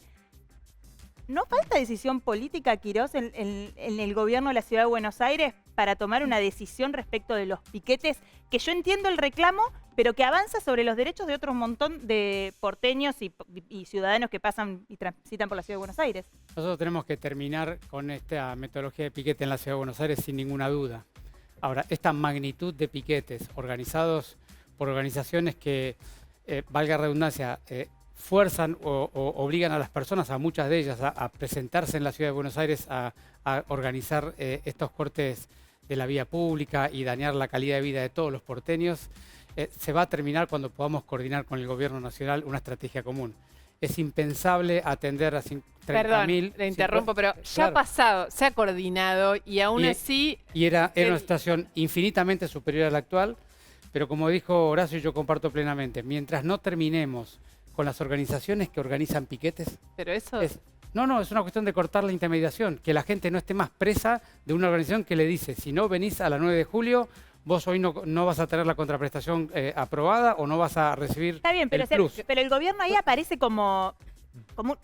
¿No falta decisión política, Quirós, en el gobierno de la ciudad de Buenos Aires para tomar una decisión respecto de los piquetes? Que yo entiendo el reclamo, pero que avanza sobre los derechos de otro montón de porteños y ciudadanos que pasan y transitan por la ciudad de Buenos Aires. Nosotros tenemos que terminar con esta metodología de piquete en la ciudad de Buenos Aires sin ninguna duda. Ahora, esta magnitud de piquetes organizados por organizaciones que, valga la redundancia, fuerzan o obligan a las personas, a muchas de ellas, a presentarse en la ciudad de Buenos Aires a organizar estos cortes de la vía pública y dañar la calidad de vida de todos los porteños, se va a terminar cuando podamos coordinar con el gobierno nacional una estrategia común. Es impensable atender a 30.000... Perdón, le interrumpo, pero ya ha pasado, se ha coordinado y aún así... Y era una situación infinitamente superior a la actual, pero como dijo Horacio, yo comparto plenamente, mientras no terminemos con las organizaciones que organizan piquetes... Pero eso... No, es una cuestión de cortar la intermediación, que la gente no esté más presa de una organización que le dice, si no venís a la 9 de julio... vos hoy no vas a tener la contraprestación aprobada o no vas a recibir Está bien, pero el plus. Pero el gobierno ahí aparece como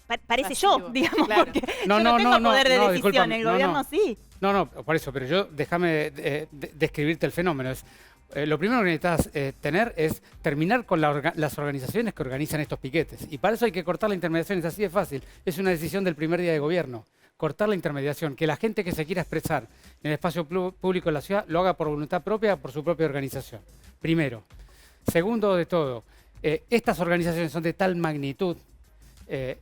parece pasivo, yo, digamos, claro. porque yo no tengo poder de decisión, disculpa, el gobierno sí. No, por eso, pero yo déjame describirte el fenómeno. Lo primero que necesitas tener es terminar con las organizaciones que organizan estos piquetes. Y para eso hay que cortar la intermediación, es así de fácil. Es una decisión del primer día de gobierno. Cortar la intermediación, que la gente que se quiera expresar en el espacio público de la ciudad lo haga por voluntad propia, por su propia organización. Primero. Segundo de todo, estas organizaciones son de tal magnitud, te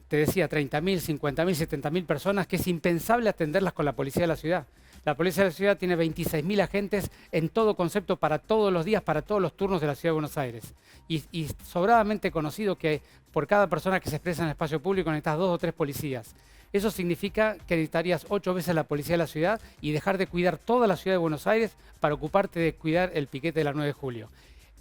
decía, 30.000, 50.000, 70.000 personas, que es impensable atenderlas con la policía de la ciudad. La policía de la ciudad tiene 26.000 agentes en todo concepto para todos los días, para todos los turnos de la ciudad de Buenos Aires. Y sobradamente conocido que por cada persona que se expresa en el espacio público necesitas 2 o 3 policías. Eso significa que necesitarías 8 veces la policía de la ciudad y dejar de cuidar toda la ciudad de Buenos Aires para ocuparte de cuidar el piquete de la 9 de julio.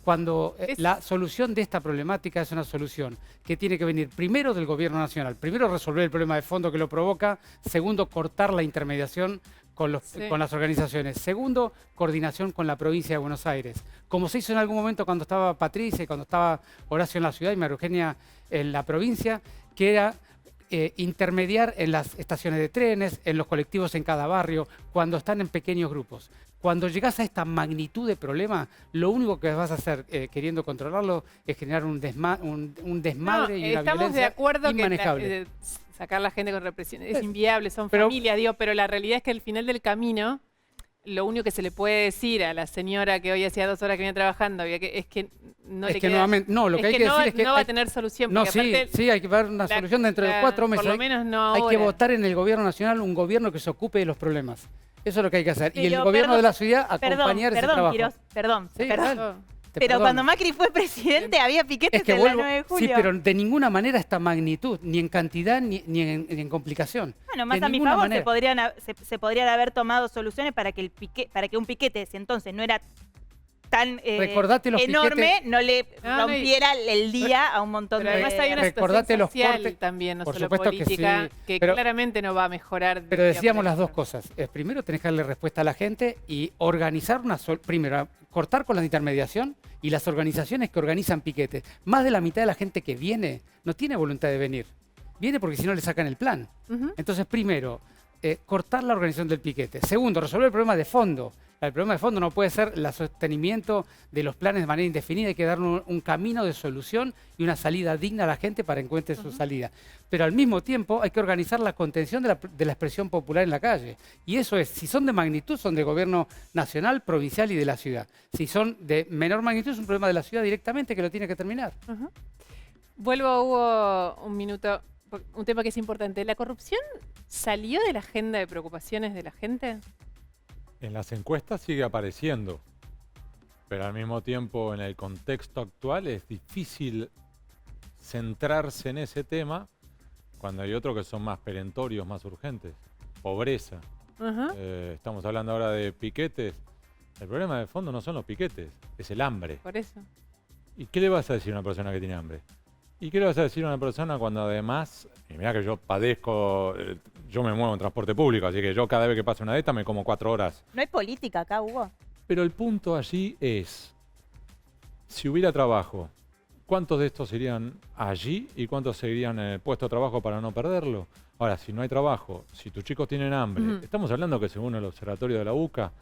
Cuando la solución de esta problemática es una solución que tiene que venir primero del gobierno nacional. Primero, resolver el problema de fondo que lo provoca. Segundo, cortar la intermediación con las organizaciones. Segundo, coordinación con la provincia de Buenos Aires. Como se hizo en algún momento cuando estaba Patricia y cuando estaba Horacio en la ciudad y María Eugenia en la provincia, que era intermediar en las estaciones de trenes, en los colectivos en cada barrio, cuando están en pequeños grupos. Cuando llegas a esta magnitud de problema, lo único que vas a hacer queriendo controlarlo es generar un desmadre y una estamos violencia de acuerdo inmanejable. Que sacar a la gente con represión es inviable, son familias, pero la realidad es que al final del camino, lo único que se le puede decir a la señora que hoy hacía 2 horas que venía trabajando es que no le queda... lo que hay que decir es que no va a tener solución. No, sí, hay que ver una solución dentro de 4 meses. Por lo menos no hay ahora. que votar en el gobierno nacional un gobierno que se ocupe de los problemas. Eso es lo que hay que hacer. Y el gobierno de la ciudad acompañar ese trabajo. Quirós, perdón. Pero perdono. cuando Macri fue presidente había piquetes en la 9 de julio. Sí, pero de ninguna manera esta magnitud, ni en cantidad ni en complicación. Bueno, más a mi favor se podrían haber tomado soluciones para que un piquete, si entonces no era tan enorme, no le rompiera el día a un montón de... Además hay una situación social también, no solo política, que claramente no va a mejorar. Pero decíamos las dos cosas. Primero tenés que darle respuesta a la gente y organizar primero, cortar con la intermediación y las organizaciones que organizan piquetes. Más de la mitad de la gente que viene no tiene voluntad de venir. Viene porque si no le sacan el plan. Entonces, primero, cortar la organización del piquete. Segundo, resolver el problema de fondo. El problema de fondo no puede ser el sostenimiento de los planes de manera indefinida. Hay que dar un camino de solución y una salida digna a la gente para que encuentre su salida. Pero al mismo tiempo hay que organizar la contención de la expresión popular en la calle. Y eso es, si son de magnitud, son del gobierno nacional, provincial y de la ciudad. Si son de menor magnitud, es un problema de la ciudad directamente que lo tiene que terminar. Vuelvo, Hugo, un minuto. Un tema que es importante. ¿La corrupción salió de la agenda de preocupaciones de la gente? En las encuestas sigue apareciendo, pero al mismo tiempo en el contexto actual es difícil centrarse en ese tema cuando hay otros que son más perentorios, más urgentes. Pobreza. Estamos hablando ahora de piquetes. El problema de fondo no son los piquetes, es el hambre. Por eso. ¿Y qué le vas a decir a una persona que tiene hambre? ¿Y qué le vas a decir a una persona cuando además, y mirá que yo padezco, yo me muevo en transporte público, así que yo cada vez que paso una de estas me como 4 horas. No hay política acá, Hugo. Pero el punto allí es, si hubiera trabajo, ¿cuántos de estos irían allí y cuántos seguirían en el puesto de trabajo para no perderlo? Ahora, si no hay trabajo, si tus chicos tienen hambre, estamos hablando que según el observatorio de la UCA,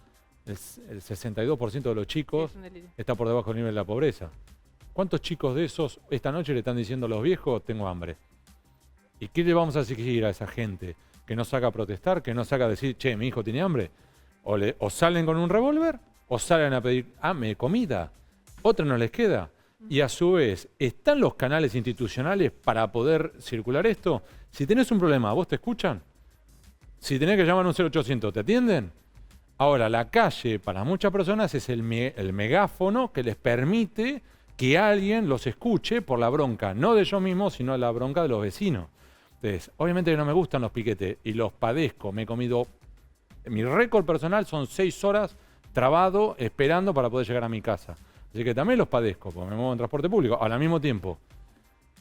el 62% de los chicos está por debajo del nivel de la pobreza. ¿Cuántos chicos de esos esta noche le están diciendo a los viejos, tengo hambre? ¿Y qué le vamos a exigir a esa gente? ¿Que no salga a protestar? ¿Que no salga a decir, che, mi hijo tiene hambre? O salen con un revólver, o salen a pedir comida. Otra no les queda. Y a su vez, ¿están los canales institucionales para poder circular esto? Si tenés un problema, ¿vos te escuchan? Si tenés que llamar a un 0800, ¿te atienden? Ahora, la calle para muchas personas es el megáfono que les permite que alguien los escuche por la bronca, no de ellos mismos, sino la bronca de los vecinos. Entonces, obviamente que no me gustan los piquetes y los padezco. Me he comido, mi récord personal son 6 horas trabado, esperando para poder llegar a mi casa. Así que también los padezco, porque me muevo en transporte público. Al mismo tiempo,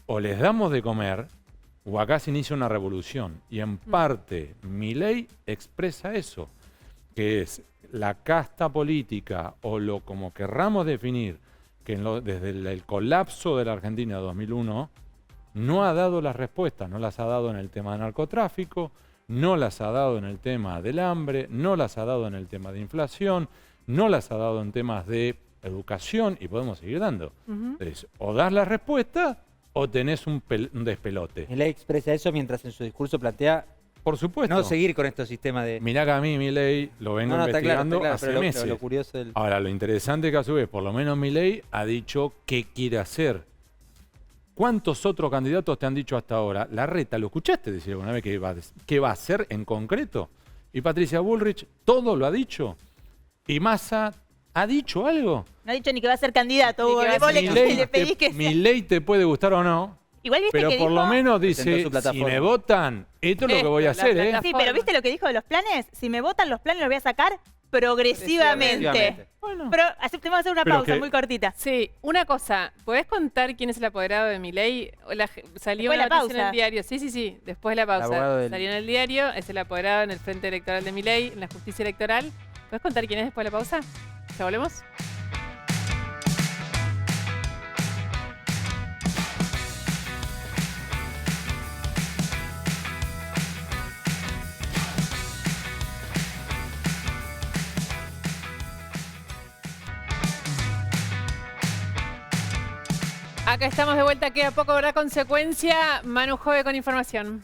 o les damos de comer, o acá se inicia una revolución. Y en parte, Milei expresa eso, que es la casta política, o lo como querramos definir, que desde el colapso de la Argentina de 2001 no ha dado las respuestas, no las ha dado en el tema del narcotráfico, no las ha dado en el tema del hambre, no las ha dado en el tema de inflación, no las ha dado en temas de educación y podemos seguir dando. Entonces, o das la respuesta o tenés un despelote. Milei expresa eso mientras en su discurso plantea, por supuesto, no seguir con estos sistemas de... Mirá que a mí Milei lo vengo investigando hace meses. Lo curioso del... Ahora, lo interesante es que a su vez, por lo menos Milei ha dicho qué quiere hacer. ¿Cuántos otros candidatos te han dicho hasta ahora? Larreta, ¿lo escuchaste decir alguna vez qué va a hacer en concreto? Y Patricia Bullrich, todo lo ha dicho. Y Massa, ¿ha dicho algo? No ha dicho ni que va a ser candidato, Hugo. Milei te puede gustar o no. Igual viste pero que por dijo, lo menos dice, si me votan, esto es lo que voy a hacer, ¿eh? Sí, pero ¿viste lo que dijo de los planes? Si me votan los planes los voy a sacar progresivamente. Bueno. Pero te vamos a hacer una pausa muy cortita. Sí, una cosa, ¿podés contar quién es el apoderado de Milei? Salió Después una la noticia pausa. en el diario. Sí, después de la pausa. Salió en el diario, es el apoderado en el Frente Electoral de Milei, en la justicia electoral. ¿Podés contar quién es después de la pausa? ¿Ya volvemos? Acá estamos de vuelta, queda poco habrá consecuencia. Manu Jove con información.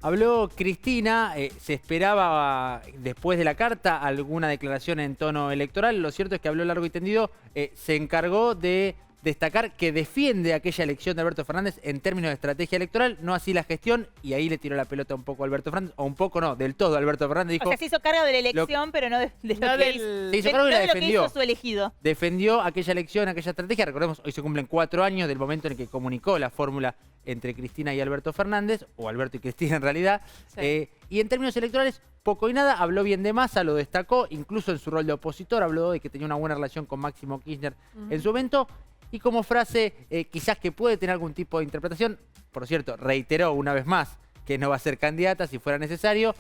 Habló Cristina, se esperaba después de la carta alguna declaración en tono electoral. Lo cierto es que habló largo y tendido, se encargó de destacar que defiende aquella elección de Alberto Fernández en términos de estrategia electoral, no así la gestión, y ahí le tiró la pelota un poco a Alberto Fernández, o un poco no, del todo Alberto Fernández. Dijo, o sea, se hizo cargo de la elección, pero no de lo se hizo cargo y la defendió. Que hizo su elegido. Defendió aquella elección, aquella estrategia. Recordemos, hoy se cumplen 4 años del momento en el que comunicó la fórmula entre Cristina y Alberto Fernández, o Alberto y Cristina en realidad. Sí. Y en términos electorales, poco y nada. Habló bien de Massa, lo destacó, incluso en su rol de opositor, habló de que tenía una buena relación con Máximo Kirchner en su momento. Y como frase, quizás que puede tener algún tipo de interpretación, por cierto, reiteró una vez más que no va a ser candidata si fuera necesario.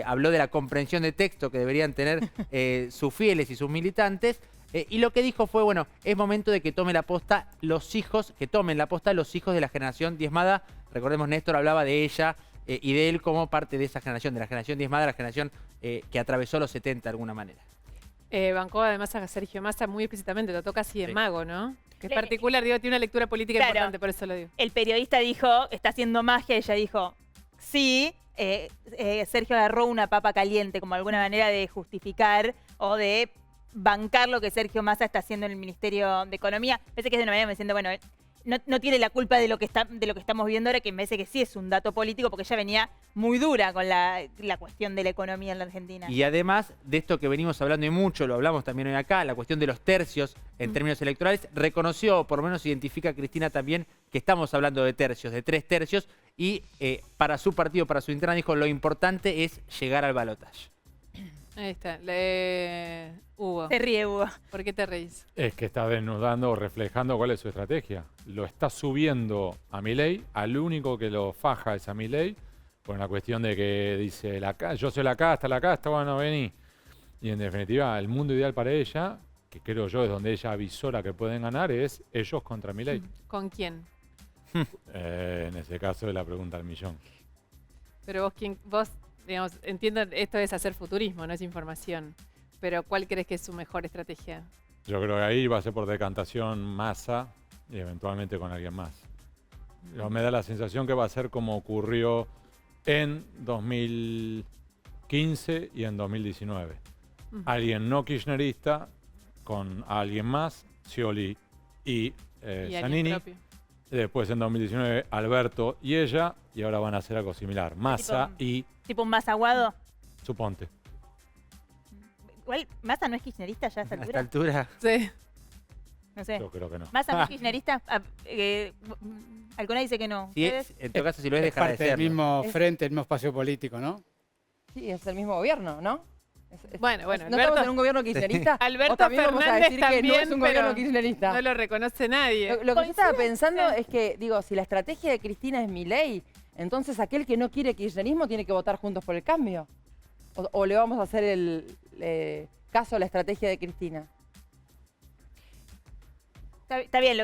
Habló de la comprensión de texto que deberían tener sus fieles y sus militantes. Y lo que dijo fue, bueno, es momento de que tomen la posta los hijos de la generación diezmada. Recordemos, Néstor hablaba de ella y de él como parte de esa generación, de la generación diezmada, de la generación que atravesó los 70 de alguna manera. Bancó además a Sergio Massa muy explícitamente, lo toca así de mago, ¿no? Que es particular, digo, tiene una lectura política importante, por eso lo digo. El periodista dijo, está haciendo magia, ella dijo, sí, Sergio agarró una papa caliente como alguna manera de justificar o de bancar lo que Sergio Massa está haciendo en el Ministerio de Economía. Pensé que es de una manera diciendo, bueno, no tiene la culpa de lo que estamos viendo ahora, que me parece que sí es un dato político, porque ella venía muy dura con la cuestión de la economía en la Argentina. Y además de esto que venimos hablando y mucho, lo hablamos también hoy acá, la cuestión de los tercios en términos electorales, reconoció, por lo menos identifica Cristina también, que estamos hablando de tercios, de 3 tercios, y para su partido, para su interna, dijo, lo importante es llegar al balotaje. Ahí está. Hugo. Se ríe, Hugo. ¿Por qué te reís? Es que está desnudando o reflejando cuál es su estrategia. Lo está subiendo a Milei, al único que lo faja es a Milei, por una cuestión de que dice, yo soy la casta, bueno, vení. Y en definitiva, el mundo ideal para ella, que creo yo es donde ella avisora que pueden ganar, es ellos contra Milei. ¿Con quién? En ese caso es la pregunta al millón. Pero vos, digamos, entiendo, esto es hacer futurismo, no es información. Pero ¿cuál crees que es su mejor estrategia? Yo creo que ahí va a ser por decantación Massa y eventualmente con alguien más. Me da la sensación que va a ser como ocurrió en 2015 y en 2019. Alguien no kirchnerista con alguien más, Scioli y Zanini. Después en 2019 Alberto y ella, y ahora van a hacer algo similar. Massa ¿Tipo un Massa Aguado? Suponte. Igual, ¿Massa no es kirchnerista ya a esta altura? ¿A esta altura? Sí. No sé. Yo creo que no. ¿Massa no es kirchnerista? Alguna dice que no. Sí, en todo caso, si lo es, dejará de ser. Es parte del mismo frente, el mismo espacio político, ¿no? Sí, es el mismo gobierno, ¿no? Bueno, ¿No estamos en un gobierno kirchnerista? Alberto ¿O también vamos a Fernández decir que no es un gobierno pero kirchnerista? no lo reconoce nadie. Lo que yo estaba pensando es que, digo, si la estrategia de Cristina es Milei, entonces aquel que no quiere kirchnerismo tiene que votar Juntos por el Cambio. ¿O le vamos a hacer el caso a la estrategia de Cristina? Está bien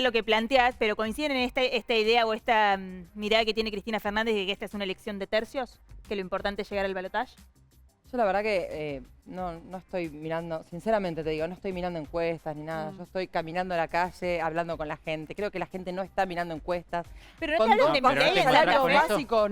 lo que planteás, pero ¿coinciden en esta idea o esta mirada que tiene Cristina Fernández de que esta es una elección de tercios? ¿Que lo importante es llegar al balotaje? Yo la verdad que no estoy mirando, sinceramente te digo, no estoy mirando encuestas ni nada. Yo estoy caminando a la calle, hablando con la gente. Creo que la gente no está mirando encuestas. Pero no te hablan de Milei, salarios básicos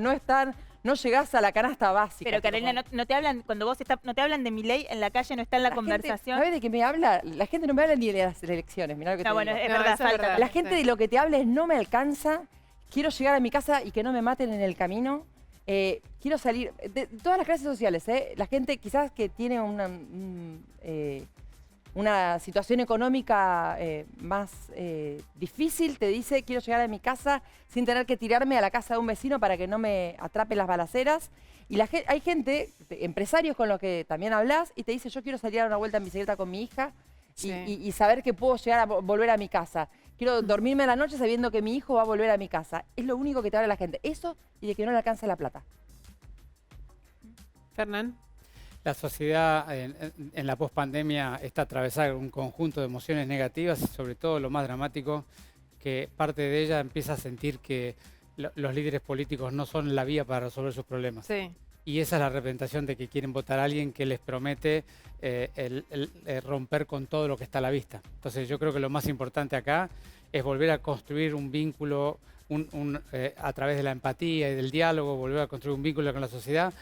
no llegás a la canasta básica. Pero Carolina, no te hablan, cuando vos no te hablan de Milei en la calle, no está en la conversación. ¿Sabes de qué me habla? La gente no me habla ni de las elecciones, mirá lo que te digo. Es verdad, falta. La gente de lo que te habla es no me alcanza, quiero llegar a mi casa y que no me maten en el camino. Quiero salir, de todas las clases sociales, la gente quizás que tiene una situación económica más difícil, te dice quiero llegar a mi casa sin tener que tirarme a la casa de un vecino para que no me atrapen las balaceras. Y hay gente, empresarios con los que también hablas y te dice yo quiero salir a dar una vuelta en bicicleta con mi hija y saber que puedo llegar a volver a mi casa. Quiero dormirme a la noche sabiendo que mi hijo va a volver a mi casa. Es lo único que te habla la gente. Eso y de que no le alcanza la plata. Fernán. La sociedad en la pospandemia está atravesada por un conjunto de emociones negativas y sobre todo lo más dramático, que parte de ella empieza a sentir que los líderes políticos no son la vía para resolver sus problemas. Sí. Y esa es la representación de que quieren votar a alguien que les promete romper con todo lo que está a la vista. Entonces yo creo que lo más importante acá es volver a construir un vínculo a través de la empatía y del diálogo, volver a construir un vínculo con la sociedad,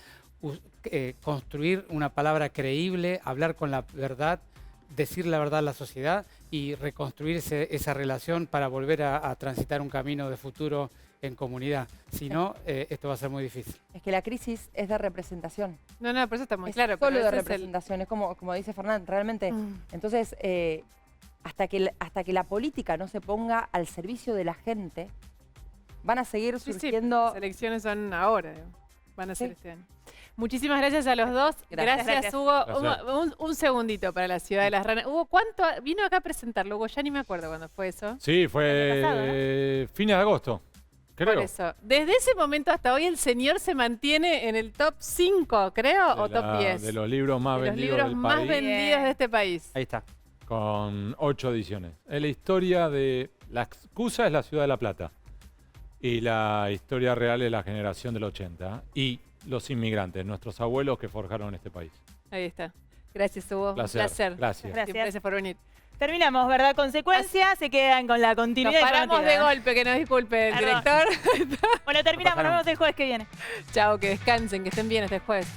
construir una palabra creíble, hablar con la verdad, decir la verdad a la sociedad y reconstruir esa relación para volver a transitar un camino de futuro en comunidad. Si no, esto va a ser muy difícil. Es que la crisis es de representación. No, por eso está muy claro. Es solo de representación, es como dice Fernán, realmente. Entonces, hasta que la política no se ponga al servicio de la gente, van a seguir surgiendo... Las elecciones son ahora, van a ser este año. Muchísimas gracias a los dos. Gracias. Hugo. Gracias. Un segundito para la Ciudad de las Ranas. Hugo, ¿cuánto vino acá a presentarlo? Hugo, ya ni me acuerdo cuándo fue eso. Sí, fue fines de agosto. Creo. Por eso. Desde ese momento hasta hoy el señor se mantiene en el top 5, creo, o top 10. De los libros más vendidos del país. Vendidos de este país. Ahí está. Con 8 ediciones. Es la historia de... La excusa es la Ciudad de La Plata. y la historia real es la generación del 80 y los inmigrantes, nuestros abuelos que forjaron este país. Ahí está. Gracias, Hugo. Placer. Un placer. Gracias. Gracias por venir. Terminamos, ¿verdad? Consecuencia, se quedan con la continuidad. Nos paramos de golpe, que nos disculpe el director. Bueno, terminamos, nos vemos el jueves que viene. Chao, que descansen, que estén bien este jueves.